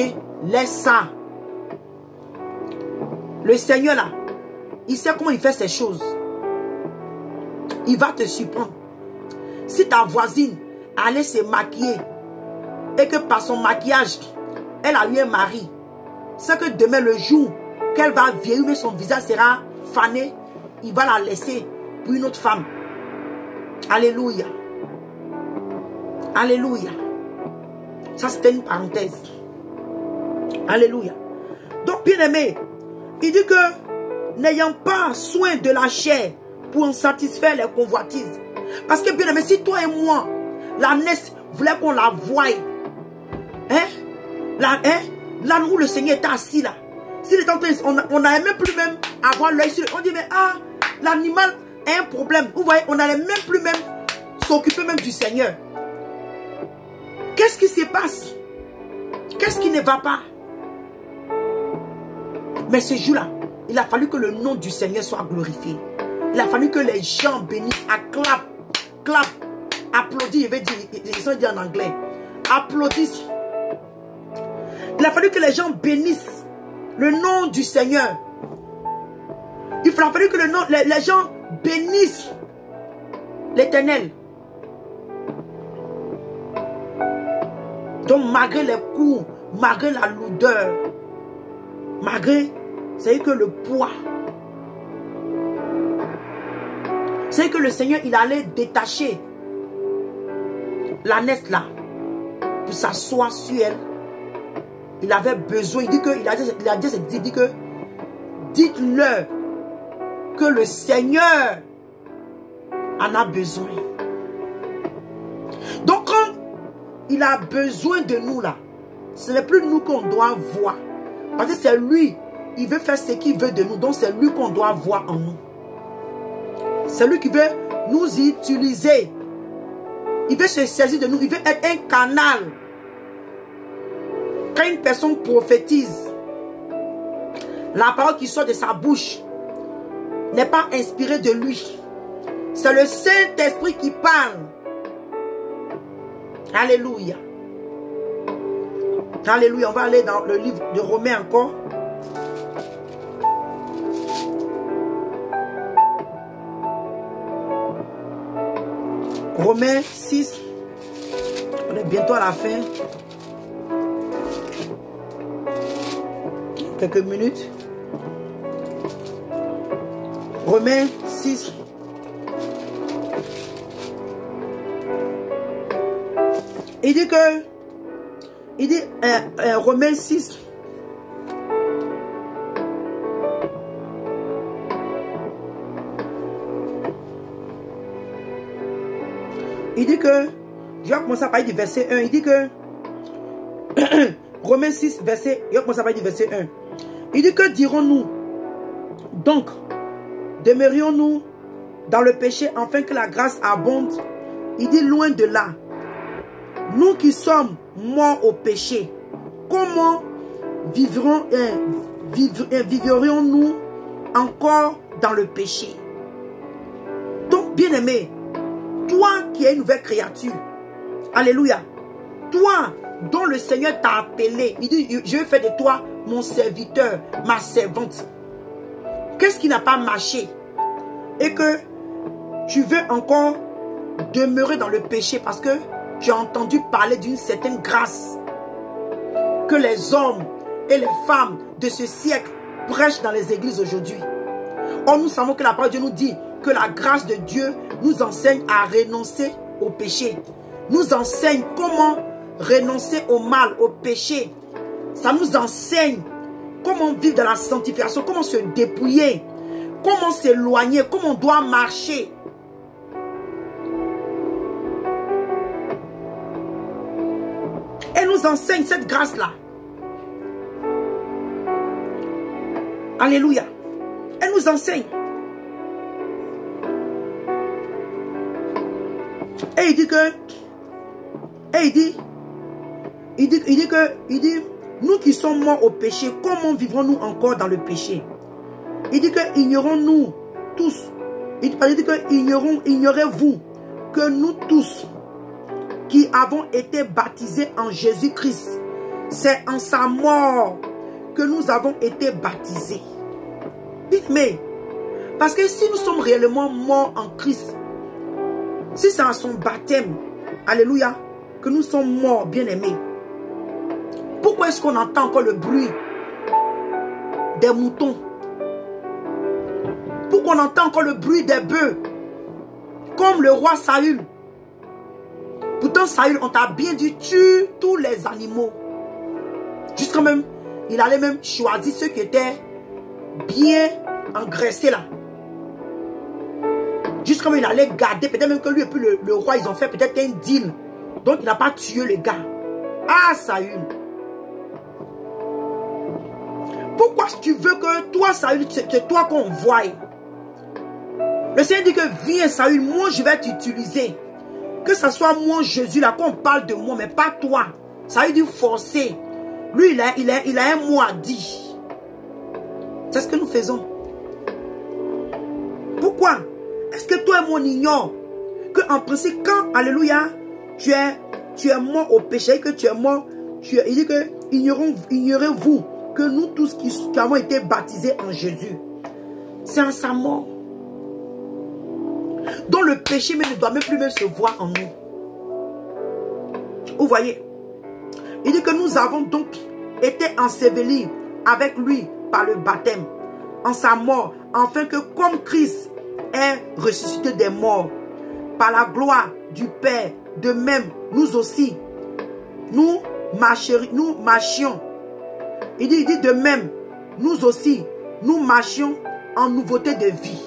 écoutez, laisse ça. Le Seigneur là, il sait comment il fait ces choses. Il va te surprendre. Si ta voisine allait se maquiller et que par son maquillage, elle a eu un mari, c'est que demain, le jour qu'elle va vieillir, mais son visage sera fané, il va la laisser pour une autre femme. Alléluia. Alléluia. Ça, c'était une parenthèse. Alléluia. Donc, bien aimé, il dit que n'ayant pas soin de la chair pour en satisfaire les convoitises. Parce que, bien aimé, si toi et moi, la naisse voulait qu'on la voie, là où le Seigneur était assis là, si on n'allait même plus même avoir l'œil sur. On dit, mais l'animal a un problème. Vous voyez, on n'allait même plus même s'occuper même du Seigneur. Qu'est-ce qui se passe? Qu'est-ce qui ne va pas? Mais ce jour-là, il a fallu que le nom du Seigneur soit glorifié. Il a fallu que les gens bénissent, clap, applaudissent. Je vais dire, ils ont dit en anglais, applaudissent. Il a fallu que les gens bénissent le nom du Seigneur. Il a fallu que les gens bénissent l'Éternel. Donc malgré les coups, malgré la lourdeur, malgré, c'est que le poids, c'est que le Seigneur, il allait détacher l'ânesse là pour s'asseoir sur elle. Il avait besoin, il dit que, dites-leur que le Seigneur en a besoin. Donc quand il a besoin de nous là, ce n'est plus nous qu'on doit voir. Parce que c'est lui, il veut faire ce qu'il veut de nous. Donc c'est lui qu'on doit voir en nous. C'est lui qui veut nous utiliser. Il veut se saisir de nous. Il veut être un canal. Quand une personne prophétise, la parole qui sort de sa bouche n'est pas inspirée de lui. C'est le Saint-Esprit qui parle. Alléluia. Alléluia. On va aller dans le livre de Romains encore. Romains 6. On est bientôt à la fin. Quelques minutes. Romains 6. Il dit que, Romains 6, il dit que, je vais commencer à parler du verset 1, il dit que, Romains 6, verset, je vais commencer à parler du verset 1, il dit que dirons-nous, donc, demeurions-nous dans le péché afin que la grâce abonde? Il dit loin de là. Nous qui sommes morts au péché, comment vivrions-nous encore dans le péché? Donc, bien-aimé, toi qui es une nouvelle créature, alléluia, toi dont le Seigneur t'a appelé, il dit, je vais faire de toi mon serviteur, ma servante. Qu'est-ce qui n'a pas marché? Et que tu veux encore demeurer dans le péché parce que tu as entendu parler d'une certaine grâce que les hommes et les femmes de ce siècle prêchent dans les églises aujourd'hui. Or, nous savons que la parole de Dieu nous dit que la grâce de Dieu nous enseigne à renoncer au péché. Nous enseigne comment renoncer au mal, au péché. Ça nous enseigne comment vivre dans la sanctification, comment se dépouiller, comment s'éloigner, comment on doit marcher. Elle nous enseigne cette grâce-là. Alléluia. Elle nous enseigne. Et il dit que, il dit, nous qui sommes morts au péché, comment vivrons-nous encore dans le péché? Il dit que ignorons-nous tous. Il dit que ignorez-vous que nous tous qui avons été baptisés en Jésus-Christ, c'est en sa mort que nous avons été baptisés. Mais, parce que si nous sommes réellement morts en Christ, si c'est à son baptême, alléluia, que nous sommes morts, bien-aimés, pourquoi est-ce qu'on entend encore le bruit des moutons? Pourquoi on entend encore le bruit des bœufs? Comme le roi Saül. Pourtant, Saül, on t'a bien dit, tue tous les animaux. Jusqu'à même, il allait même choisir ceux qui étaient bien engraissés là. Jusqu'à même, il allait garder, peut-être même que lui et puis le roi, ils ont fait peut-être un deal. Donc, il n'a pas tué le gars. Ah, Saül. Pourquoi tu veux que toi, Saül, c'est toi qu'on voie? Le Seigneur dit que viens, Saül, moi, je vais t'utiliser. Que ce soit moi, Jésus, là, qu'on parle de moi, mais pas toi. Saül dit forcer. Lui, il a un mot à dire. C'est ce que nous faisons. Pourquoi? Est-ce que toi et moi, on ignore que en principe, quand, alléluia, tu es mort au péché, que tu es mort, il dit que ignorez-vous que nous tous qui avons été baptisés en Jésus, c'est en sa mort. Donc le péché mais ne doit même plus se voir en nous. Vous voyez? Il dit que nous avons donc été ensevelis avec lui par le baptême, en sa mort, afin que comme Christ est ressuscité des morts, par la gloire du Père, de même, nous aussi, nous marchions. Il dit de même, nous aussi, nous marchions en nouveauté de vie.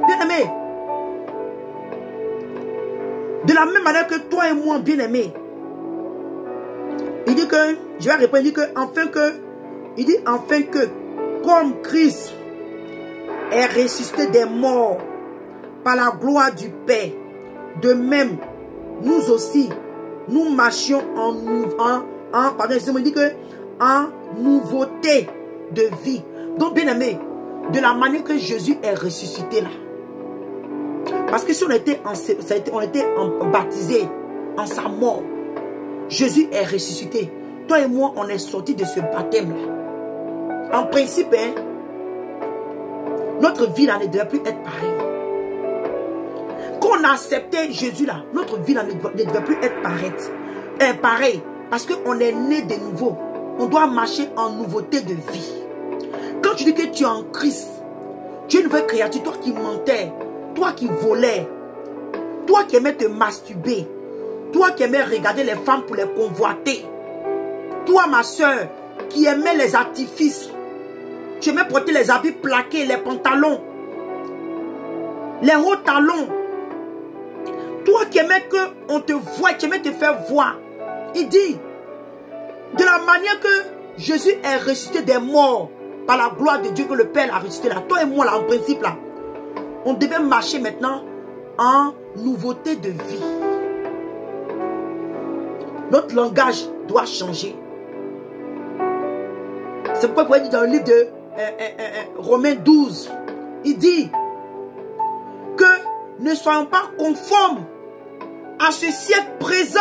Bien-aimé, de la même manière que toi et moi, bien-aimé, il dit que, je vais répondre, il dit enfin que, comme Christ est ressuscité des morts par la gloire du Père, de même, nous aussi, nous marchions en nouveauté de vie. Donc, bien aimé, de la manière que Jésus est ressuscité là. Parce que si on était baptisé en sa mort, Jésus est ressuscité. Toi et moi, on est sortis de ce baptême là. En principe, hein, notre vie là ne devait plus être pareille. Quand on a accepté Jésus là, notre vie là ne devait plus être pareil. Parce qu'on est né de nouveau. On doit marcher en nouveauté de vie. Quand tu dis que tu es en Christ, tu es une nouvelle créature, toi qui mentais, toi qui volais, toi qui aimais te masturber, toi qui aimais regarder les femmes pour les convoiter, toi ma soeur qui aimait les artifices, tu aimais porter les habits plaqués, les pantalons, les hauts talons, toi qui aimais qu'on te voie, tu aimais te faire voir. Il dit, de la manière que Jésus est ressuscité des morts, par la gloire de Dieu que le Père l'a ressuscité là, toi et moi là, en principe là, on devait marcher maintenant en nouveauté de vie. Notre langage doit changer. C'est pourquoi il dit dans le livre de Romains 12, il dit que ne soyons pas conformes à ce siècle présent.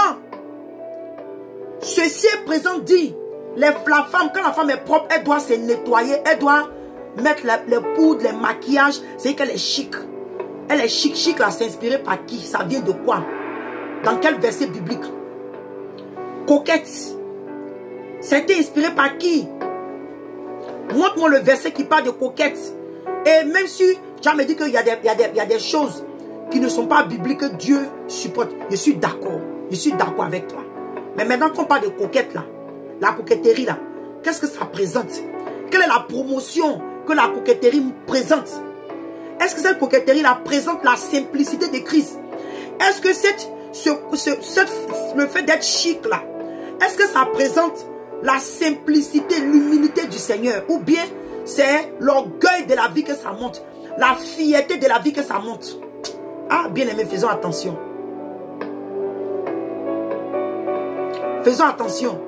Ce siècle présent dit, la femme, quand la femme est propre, elle doit se nettoyer, elle doit mettre les poudres, les maquillages, c'est qu'elle est chic. Elle est chic, chic là, s'inspirer par qui? Ça vient de quoi? Dans quel verset biblique? Coquette. C'était inspiré par qui? Montre-moi le verset qui parle de coquette. Et même si tu as me dit qu'il y a des choses qui ne sont pas bibliques que Dieu supporte, je suis d'accord. Je suis d'accord avec toi. Mais maintenant qu'on parle de coquette là, la coquetterie là, qu'est-ce que ça présente? Quelle est la promotion que la coquetterie présente? Est-ce que cette coquetterie là présente la simplicité de Christ? Est-ce que le fait d'être chic là, est-ce que ça présente la simplicité, l'humilité du Seigneur? Ou bien c'est l'orgueil de la vie que ça monte, la fierté de la vie que ça monte? Ah, bien aimé, faisons attention. Faisons attention.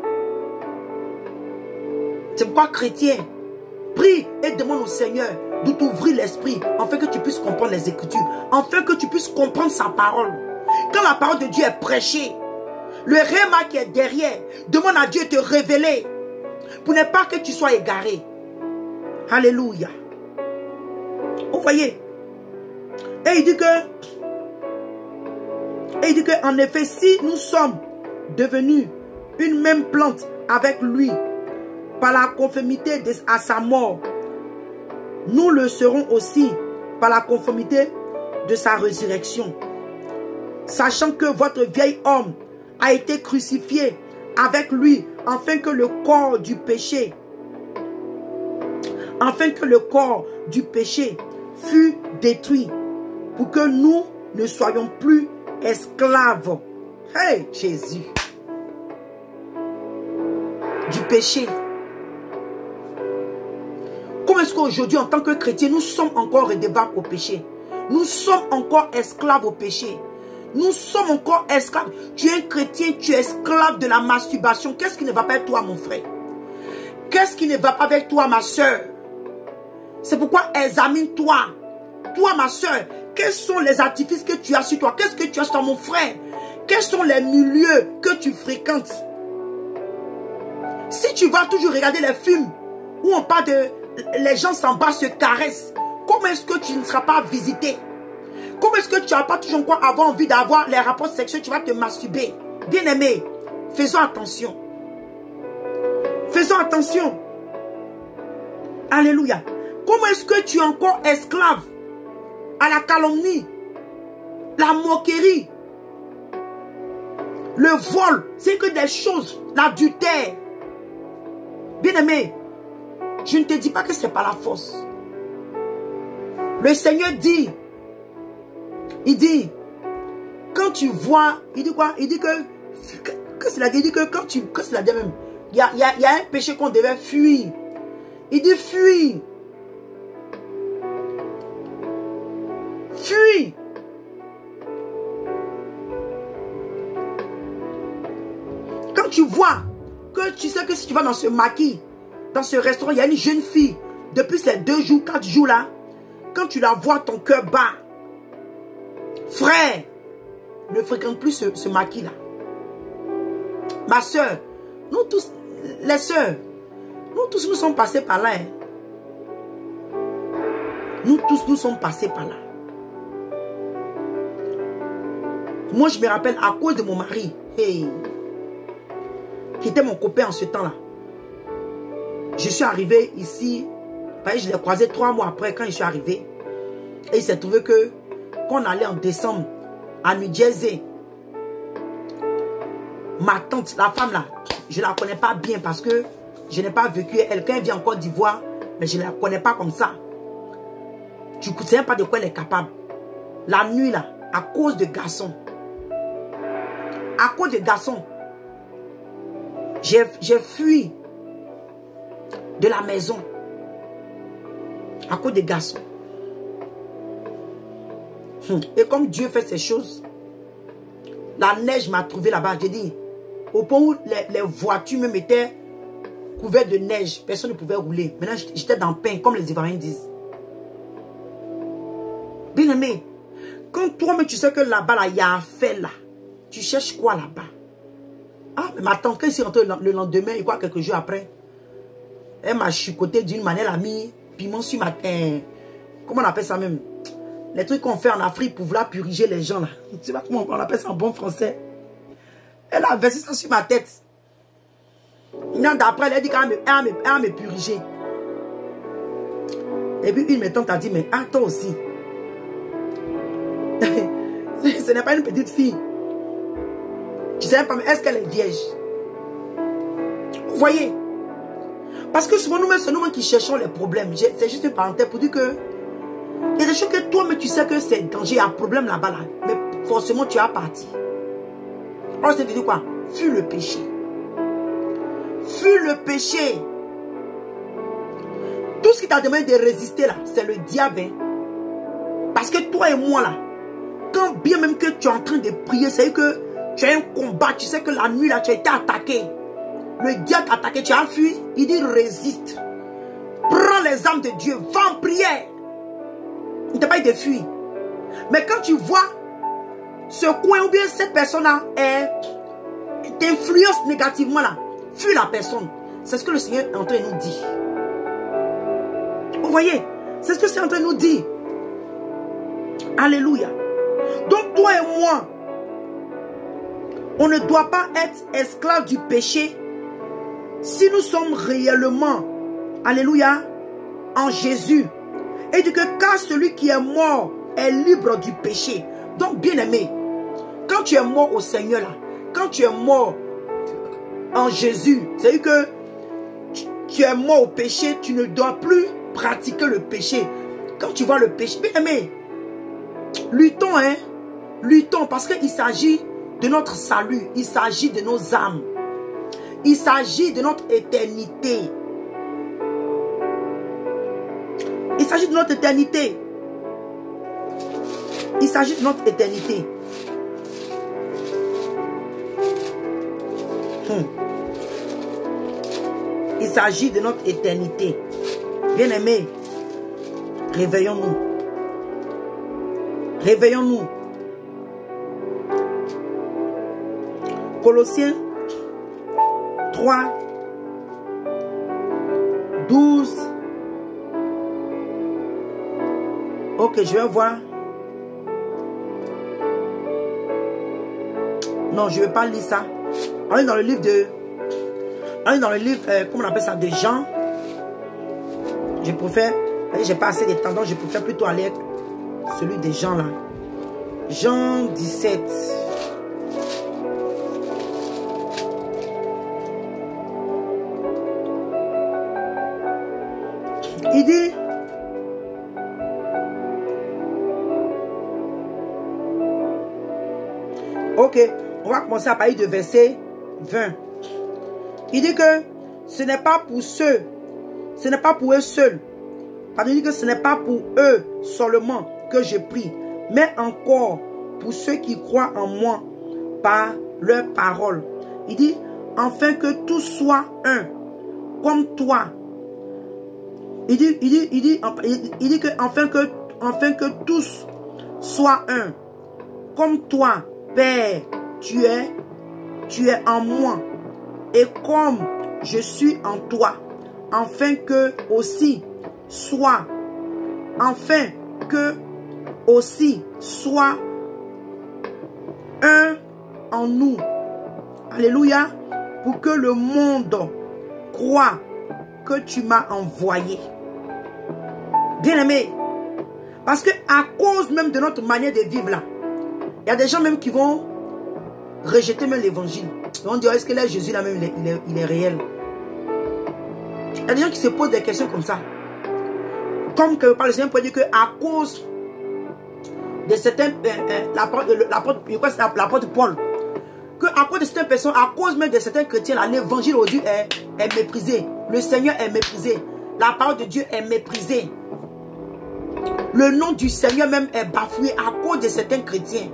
C'est pourquoi chrétien, prie et demande au Seigneur de t'ouvrir l'esprit afin que tu puisses comprendre les Écritures, afin que tu puisses comprendre sa parole. Quand la parole de Dieu est prêchée, Le réma qui est derrière, demande à Dieu de te révéler pour ne pas que tu sois égaré. Alléluia. Vous voyez? Et il dit que, en effet, si nous sommes devenus une même plante avec lui, par la conformité à sa mort, nous le serons aussi par la conformité de sa résurrection. Sachant que votre vieil homme a été crucifié avec lui, afin que le corps du péché, fût détruit, pour que nous ne soyons plus esclaves. Hey, Jésus. Du péché. Comment est-ce qu'aujourd'hui, en tant que chrétien, nous sommes encore redevables au péché? Nous sommes encore esclaves au péché. Nous sommes encore esclaves. Tu es un chrétien, tu es esclave de la masturbation. Qu'est-ce qui ne va pas avec toi, mon frère? Qu'est-ce qui ne va pas avec toi, ma soeur? C'est pourquoi examine-toi. Toi, ma soeur, quels sont les artifices que tu as sur toi? Qu'est-ce que tu as sur toi, mon frère? Quels sont les milieux que tu fréquentes? Si tu vas toujours regarder les films où on parle de les gens s'en bas se caressent, comment est-ce que tu ne seras pas visité? Comment est-ce que tu n'as pas toujours encore avoir envie d'avoir les rapports sexuels? Tu vas te masturber. Bien-aimé, faisons attention. Faisons attention. Alléluia. Comment est-ce que tu es encore esclave à la calomnie, la moquerie, le vol? C'est que des choses, l'adultère. Bien-aimé, je ne te dis pas que ce n'est pas la force. Le Seigneur dit, il dit, quand tu vois, il dit quoi? Il dit que cela dit que quand tu, que cela dit même, il y a un péché qu'on devait fuir. Il dit fuis. Fuis. Quand tu vois que tu sais que si tu vas dans ce maquis, dans ce restaurant, il y a une jeune fille, depuis ces 2 jours, 4 jours là, quand tu la vois, ton cœur bat. Frère, ne fréquente plus ce maquis là. Ma soeur, nous tous, les soeurs, nous tous nous sommes passés par là. Hein. Nous tous nous sommes passés par là. Moi je me rappelle à cause de mon mari, hey, qui était mon copain en ce temps là. Je suis arrivé ici, je l'ai croisé 3 mois après quand je suis arrivé. Et il s'est trouvé que quand on allait en décembre à New Jersey, ma tante, la femme là, je ne la connais pas bien parce que je n'ai pas vécu elle. Quand elle vient en Côte d'Ivoire, mais je ne la connais pas comme ça. Tu ne sais pas de quoi elle est capable. La nuit là, à cause de garçons. À cause de garçons, j'ai fui de la maison. À cause des garçons. Et comme Dieu fait ces choses, la neige m'a trouvé là-bas. J'ai dit, au point où les voitures me mettaient couvertes de neige, personne ne pouvait rouler. Maintenant, j'étais dans le pain, comme les Ivoiriens disent. Bien aimé, quand toi-même tu sais que là-bas, là, il y a un fait là, tu cherches quoi là-bas? Ah, mais ma tante, quand elle s'est rentrée le lendemain, et quoi, quelques jours après, elle m'a chicoté d'une manière, elle a mis piment sur ma tête. Comment on appelle ça même? Les trucs qu'on fait en Afrique pour vouloir puriger les gens là. Tu sais pas comment on appelle ça en bon français. Elle a versé ça sur ma tête. D'après, elle a dit qu'elle va me puriger. Et puis une de mes tantes a dit, mais ah, toi aussi. Ce n'est pas une petite fille. Tu sais pas, mais est-ce qu'elle est vierge? Vous voyez? Parce que souvent, nous-mêmes, c'est nous-mêmes qui cherchons les problèmes. C'est juste une parenthèse pour dire que il y a des choses que toi, mais tu sais que c'est danger, il y a un problème là-bas, là. Mais forcément, tu as parti. Alors, c'est dire quoi? Fuis le péché. Fuis le péché. Tout ce qui t'a demandé de résister, là, c'est le diable. Hein? Parce que toi et moi, là, quand bien même que tu es en train de prier, c'est que tu as un combat, tu sais que la nuit, là, tu as été attaqué. Le diable t'a attaqué, tu as fui. Il dit résiste. Prends les armes de Dieu, va en prière. Il ne t'a pas été fui. Mais quand tu vois ce coin ou bien cette personne-là t'influence négativement là, fuis la personne. C'est ce que le Seigneur est en train de nous dire. Vous voyez, c'est ce que c'est en train de nous dire. Alléluia. Donc toi et moi, on ne doit pas être esclaves du péché si nous sommes réellement, alléluia, en Jésus. Et dit que car celui qui est mort est libre du péché. Donc bien aimé, quand tu es mort au Seigneur là, quand tu es mort en Jésus, c'est-à-dire que tu es mort au péché, tu ne dois plus pratiquer le péché. Quand tu vois le péché, bien aimé, luttons, hein, luttons parce qu'il s'agit de notre salut, il s'agit de nos âmes, il s'agit de notre éternité. Il s'agit de notre éternité. Il s'agit de notre éternité. Il s'agit de notre éternité. Bien-aimés, réveillons-nous. Réveillons-nous. Colossiens 3, 12. Ok, je vais voir. Non, je ne vais pas lire ça. On est dans le livre de... On est dans le livre, comment on appelle ça, de Jean. Je préfère... J'ai pas assez de temps, donc je préfère plutôt aller avec celui de Jean là. Jean 17. Il dit... Ok, on va commencer à parler de verset 20. Il dit que ce n'est pas pour ceux, ce n'est pas pour eux seuls. Pardon, il dit que ce n'est pas pour eux seulement que je prie, mais encore pour ceux qui croient en moi par leur parole. Il dit, afin que tous soient un, comme toi. Il dit que afin que tous soient un, comme toi, Père, tu es en moi, et comme je suis en toi, afin que aussi soit un en nous. Alléluia. Pour que le monde croie que tu m'as envoyé. Bien aimé. Parce que à cause même de notre manière de vivre là, il y a des gens même qui vont rejeter même l'évangile. Ils vont dire, est-ce que là, Jésus là même, il est réel? Il y a des gens qui se posent des questions comme ça. Comme que par le Seigneur peut dire qu'à cause de certains, l'apôtre Paul, qu'à cause de certaines personnes, à cause même de certains chrétiens, l'évangile aujourd'hui est méprisé. Le Seigneur est méprisé. La parole de Dieu est méprisée. Le nom du Seigneur même est bafoué à cause de certains chrétiens.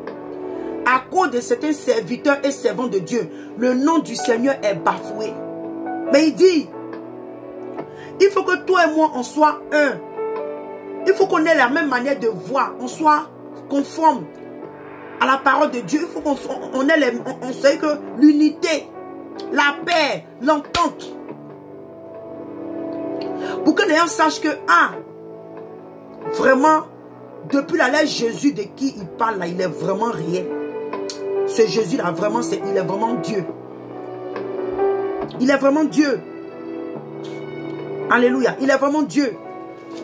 À cause de certains serviteurs et servants de Dieu, le nom du Seigneur est bafoué. Mais il dit, il faut que toi et moi, on soit un. Il faut qu'on ait la même manière de voir, on soit conforme à la parole de Dieu. Il faut qu'on on sait que l'unité, la paix, l'entente. Pour que les gens sachent que, vraiment, depuis la lettre Jésus de qui il parle là, il est vraiment réel. Ce Jésus-là, vraiment, il est vraiment Dieu. Il est vraiment Dieu. Alléluia. Il est vraiment Dieu.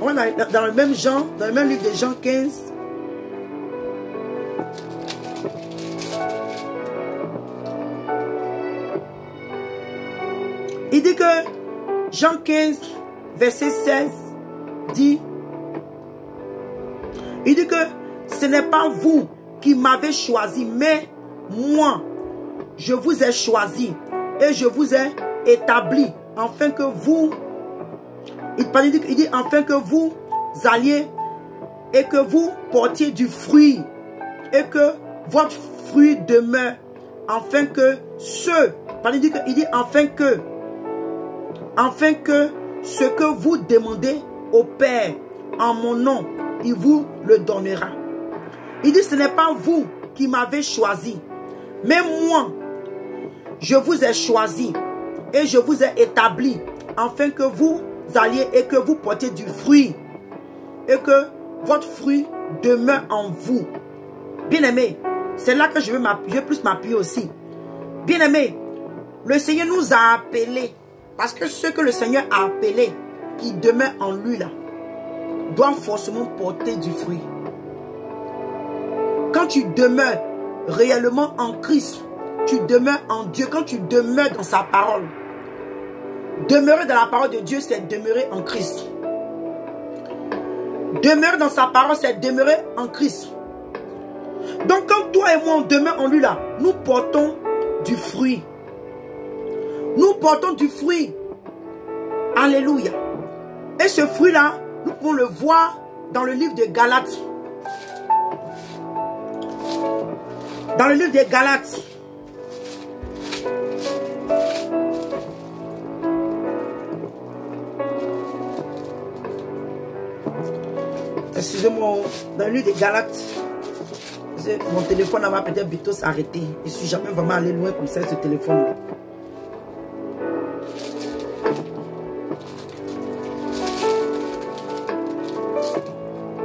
On est dans le même Jean, dans le même livre de Jean 15. Il dit que Jean 15, verset 16, dit, il dit que ce n'est pas vous qui m'avez choisi, mais moi, je vous ai choisi et je vous ai établi afin que vous, il dit afin que vous alliez et que vous portiez du fruit et que votre fruit demeure, afin que il dit afin que ce que vous demandez au Père en mon nom, il vous le donnera. Il dit, ce n'est pas vous qui m'avez choisi, mais moi, je vous ai choisi et je vous ai établi afin que vous alliez et que vous portiez du fruit et que votre fruit demeure en vous. Bien-aimé, c'est là que je vais plus m'appuyer aussi. Bien-aimé, le Seigneur nous a appelés parce que ce que le Seigneur a appelé, qui demeure en lui là, doit forcément porter du fruit. Quand tu demeures réellement en Christ, tu demeures en Dieu, quand tu demeures dans sa parole. Demeurer dans la parole de Dieu, c'est demeurer en Christ. Demeurer dans sa parole, c'est demeurer en Christ. Donc quand toi et moi on demeure en lui là, nous portons du fruit. Nous portons du fruit. Alléluia. Et ce fruit là, nous pouvons le voir dans le livre de Galates. Dans le livre des Galates. Excusez-moi, dans le livre des Galates, mon téléphone va peut-être bientôt s'arrêter. Je ne suis jamais vraiment allé loin comme ça, ce téléphone-là.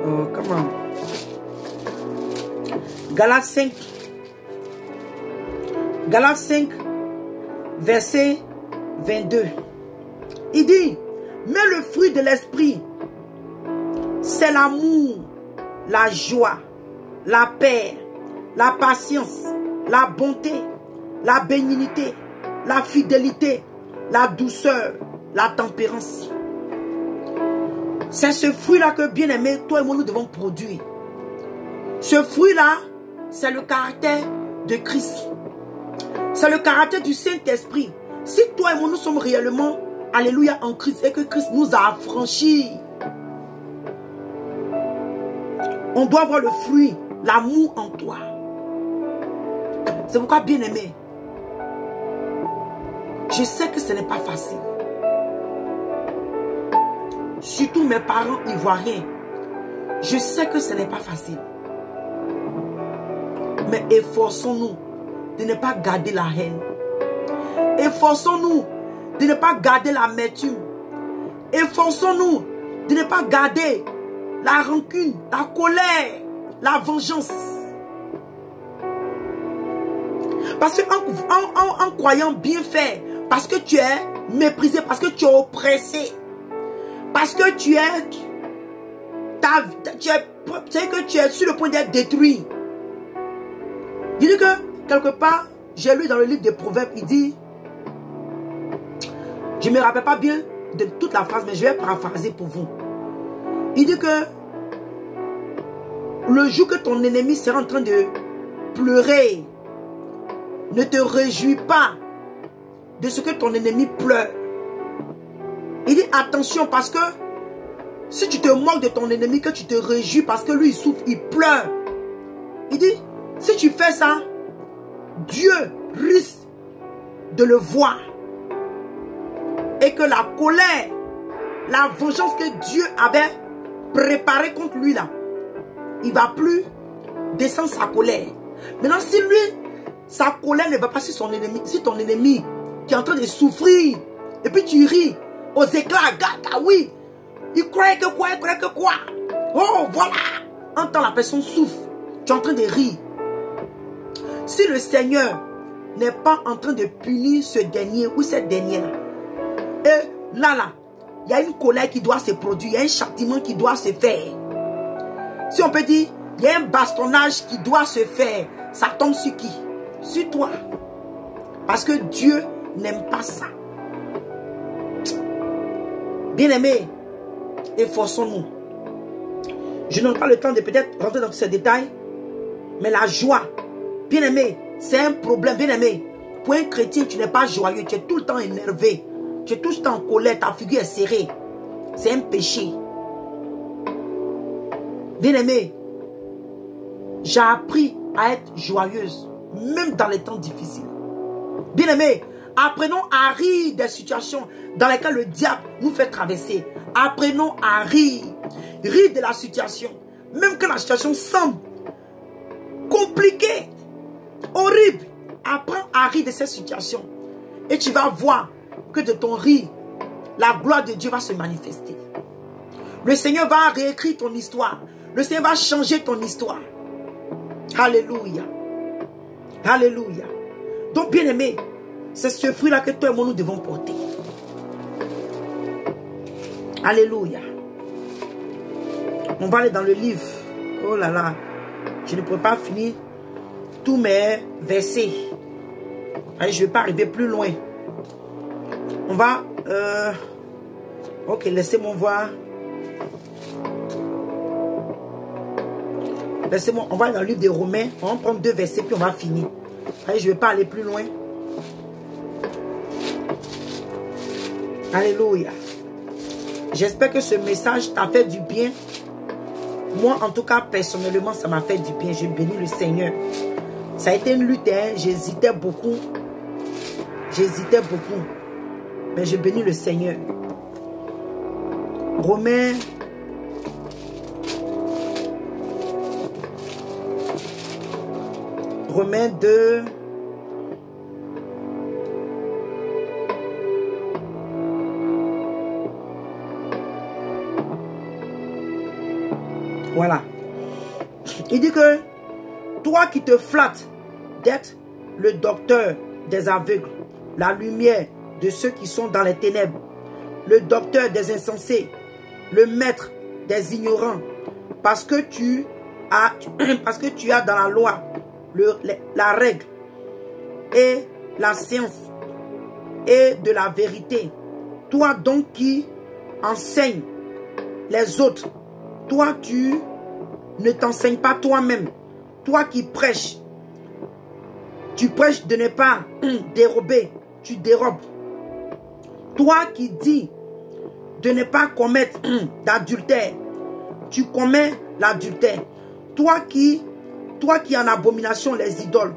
Oh, comment? Galates 5. Galates 5, verset 22. Il dit, mais le fruit de l'esprit, c'est l'amour, la joie, la paix, la patience, la bonté, la bénignité, la fidélité, la douceur, la tempérance. C'est ce fruit-là que, bien aimé, toi et moi, nous devons produire. Ce fruit-là, c'est le caractère de Christ. C'est le caractère du Saint-Esprit. Si toi et moi, nous sommes réellement, alléluia, en Christ, et que Christ nous a affranchis, on doit avoir le fruit, l'amour en toi. C'est pourquoi, bien aimé, je sais que ce n'est pas facile. Surtout mes parents ivoiriens. Je sais que ce n'est pas facile. Mais efforçons-nous de ne pas garder la haine. Efforçons-nous de ne pas garder l'amertume. Efforçons-nous de ne pas garder la rancune, la colère, la vengeance. Parce qu'en croyant bien faire, parce que tu es méprisé, parce que tu es oppressé, parce que tu es sur le point d'être détruit. Il dit que, quelque part, j'ai lu dans le livre des Proverbes, il dit, je ne me rappelle pas bien de toute la phrase, mais je vais paraphraser pour vous. Il dit que, le jour que ton ennemi sera en train de pleurer, ne te réjouis pas de ce que ton ennemi pleure. Il dit attention parce que si tu te moques de ton ennemi, que tu te réjouis parce que lui il souffre, il pleure. Il dit si tu fais ça, Dieu risque de le voir. Et que la colère, la vengeance que Dieu avait préparée contre lui là, il ne va plus descendre sa colère. Maintenant si lui, sa colère ne va pas sur son ennemi, si ton ennemi qui est en train de souffrir, et puis tu ris aux éclats, gata, oui, il croyait que quoi, il croyait que quoi. Oh, voilà. Entends la personne souffre, tu es en train de rire. Si le Seigneur n'est pas en train de punir ce dernier ou cette dernière-là, et là, il y a une colère qui doit se produire, il y a un châtiment qui doit se faire. Si on peut dire, il y a un bastonnage qui doit se faire, ça tombe sur qui? Sur toi. Parce que Dieu n'aime pas ça. Bien-aimés, efforçons-nous. Je n'ai pas le temps de peut-être rentrer dans tous ces détails, mais la joie, bien-aimé, c'est un problème. Bien-aimé, pour un chrétien, tu n'es pas joyeux, tu es tout le temps énervé, tu es tout le temps en colère, ta figure est serrée. C'est un péché. Bien-aimé, j'ai appris à être joyeuse, même dans les temps difficiles. Bien-aimé, apprenons à rire des situations dans lesquelles le diable nous fait traverser. Apprenons à rire. Rire de la situation. Même quand la situation semble compliquée, horrible. apprends à rire de cette situation. Et tu vas voir que de ton rire, la gloire de Dieu va se manifester. Le Seigneur va réécrire ton histoire. Le Seigneur va changer ton histoire. Alléluia. Alléluia. Donc, bien-aimé, c'est ce fruit-là que toi et moi nous devons porter. Alléluia. On va aller dans le livre. Oh là là. Je ne pourrais pas finir tous mes versets. Allez, je ne vais pas arriver plus loin. On va... ok, laissez-moi voir. Laissez-moi, on va aller dans le livre des Romains. On va prendre 2 versets, puis on va finir. Allez, je ne vais pas aller plus loin. Alléluia. J'espère que ce message t'a fait du bien. Moi, en tout cas, personnellement, ça m'a fait du bien. Je bénis le Seigneur. Ça a été une lutte, hein. J'hésitais beaucoup. J'hésitais beaucoup. Mais je bénis le Seigneur. Romains. Romains 2. Voilà. Il dit que toi qui te flattes d'être le docteur des aveugles, la lumière de ceux qui sont dans les ténèbres, le docteur des insensés, le maître des ignorants, parce que tu as dans la loi la règle et la science et de la vérité. Toi donc qui enseignes les autres, toi tu ne t'enseignes pas toi-même. Toi qui prêches, tu prêches de ne pas dérober, tu dérobes. Toi qui dis de ne pas commettre d'adultère, tu commets l'adultère. Toi qui en abomination les idoles,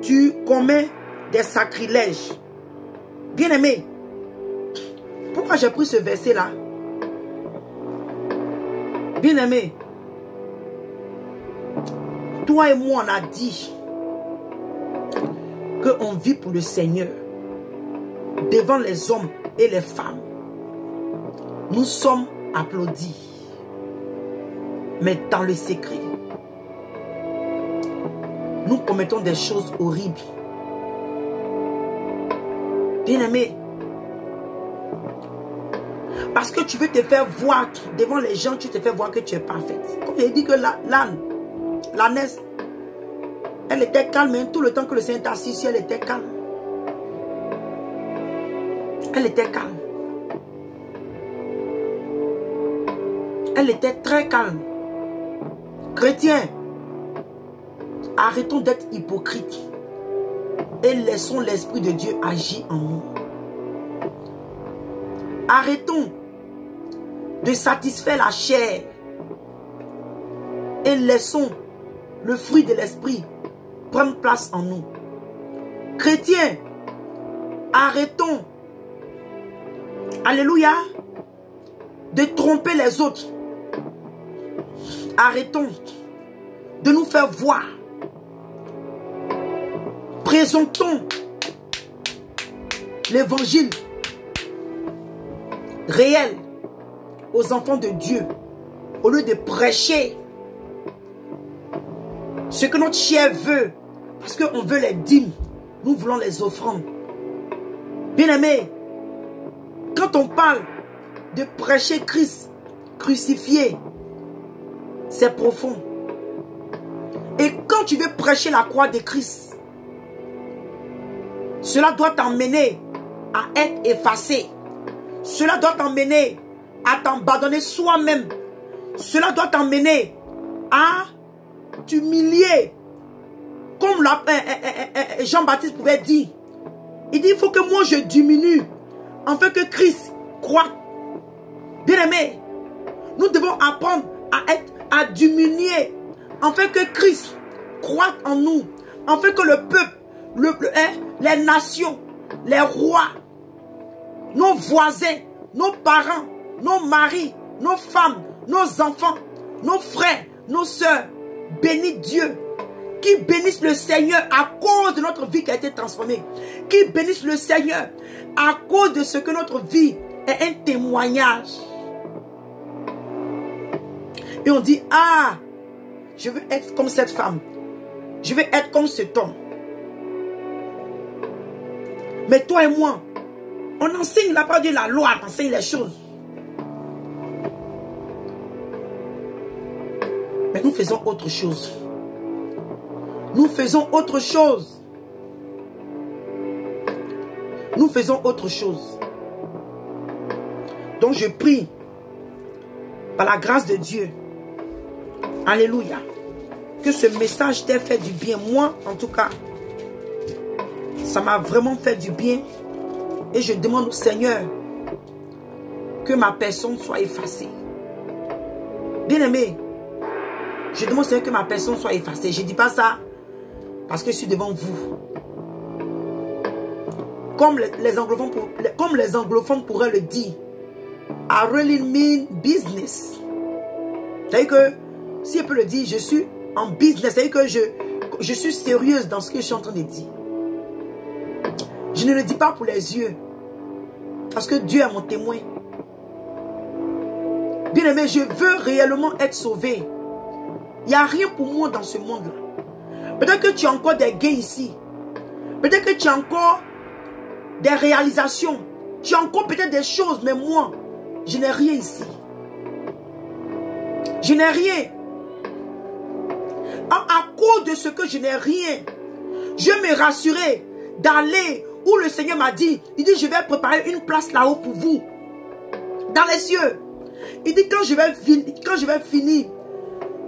tu commets des sacrilèges. Bien-aimé, pourquoi j'ai pris ce verset-là? Bien-aimé, toi et moi, on a dit qu'on vit pour le Seigneur devant les hommes et les femmes. Nous sommes applaudis. Mais dans le secret, nous commettons des choses horribles. Bien-aimé, parce que tu veux te faire voir devant les gens, tu te fais voir que tu es parfaite. Comme il dit que l'ânesse, elle était calme, hein, tout le temps que le Seigneur était assis, elle était calme. Elle était calme. Elle était très calme. Chrétiens, arrêtons d'être hypocrites et laissons l'Esprit de Dieu agir en nous. Arrêtons de satisfaire la chair et laissons le fruit de l'Esprit prendre place en nous. Chrétiens, arrêtons, alléluia, de tromper les autres. Arrêtons de nous faire voir. Présentons l'évangile réel aux enfants de Dieu au lieu de prêcher ce que notre chair veut, parce qu'on veut les dîmes, nous voulons les offrandes. Bien-aimés, quand on parle de prêcher Christ crucifié, c'est profond. Et quand tu veux prêcher la croix de Christ, cela doit t'emmener à être effacé. Cela doit t'emmener à t'abandonner soi-même. Cela doit t'emmener à t'humilier. Comme Jean-Baptiste pouvait dire. Il dit, il faut que moi je diminue, afin que Christ croît. Bien-aimé, nous devons apprendre à diminuer, afin que Christ croît en nous. Afin que le peuple, les nations, les rois, nos voisins, nos parents, nos maris, nos femmes, nos enfants, nos frères, nos sœurs, bénis Dieu, Qui bénisse le Seigneur à cause de notre vie qui a été transformée. Qui bénisse le Seigneur à cause de ce que notre vie est un témoignage. Et on dit, ah, je veux être comme cette femme. Je veux être comme cet homme. Mais toi et moi, on enseigne la part de la loi, on enseigne les choses. Mais nous faisons autre chose. Nous faisons autre chose. Nous faisons autre chose. Donc je prie, par la grâce de Dieu, alléluia, que ce message t'ait fait du bien. Moi, en tout cas, ça m'a vraiment fait du bien. Et je demande au Seigneur que ma personne soit effacée. Bien-aimé, je demande au Seigneur que ma personne soit effacée. Je ne dis pas ça parce que je suis devant vous. Comme les anglophones pourraient le dire, I really mean business. C'est-à-dire que, si je peux le dire, je suis en business. C'est-à-dire que je suis sérieuse dans ce que je suis en train de dire. Je ne le dis pas pour les yeux. Parce que Dieu est mon témoin. Bien-aimé, je veux réellement être sauvé. Il n'y a rien pour moi dans ce monde-là. Peut-être que tu as encore des gains ici. Peut-être que tu as encore des réalisations. Tu as encore peut-être des choses. Mais moi, je n'ai rien ici. Je n'ai rien. À cause de ce que je n'ai rien, je me rassurais d'aller où le Seigneur m'a dit, il dit, je vais préparer une place là-haut pour vous, dans les cieux. Il dit, quand je vais finir,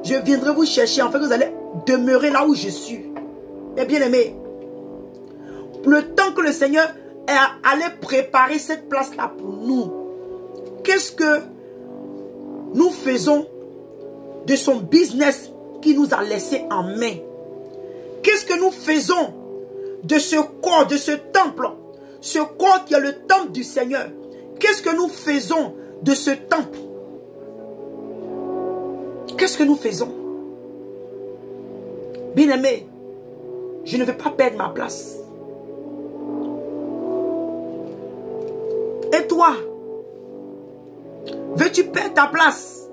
je viendrai vous chercher, en fait, vous allez demeurer là où je suis. Et bien aimé, le temps que le Seigneur est allé préparer cette place-là pour nous, qu'est-ce que nous faisons de son business qui nous a laissé en main? Qu'est-ce que nous faisons de ce corps, de ce temple? Ce corps qui est le temple du Seigneur. Qu'est-ce que nous faisons de ce temple? Qu'est-ce que nous faisons? Bien-aimé, je ne veux pas perdre ma place. Et toi, veux-tu perdre ta place?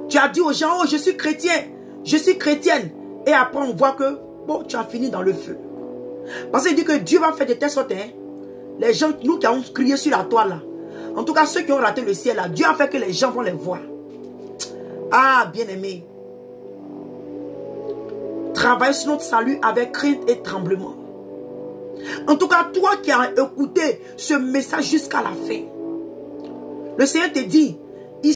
Tu as dit aux gens, oh, je suis chrétien, je suis chrétienne. Et après, on voit que, bon, tu as fini dans le feu. Parce qu'il dit que Dieu va faire de telle sorte, hein, les gens, nous qui avons crié sur la toile, là, en tout cas, ceux qui ont raté le ciel, là, Dieu a fait que les gens vont les voir. Ah, bien-aimé, travaille sur notre salut avec crainte et tremblement. En tout cas, toi qui as écouté ce message jusqu'à la fin, le Seigneur te dit,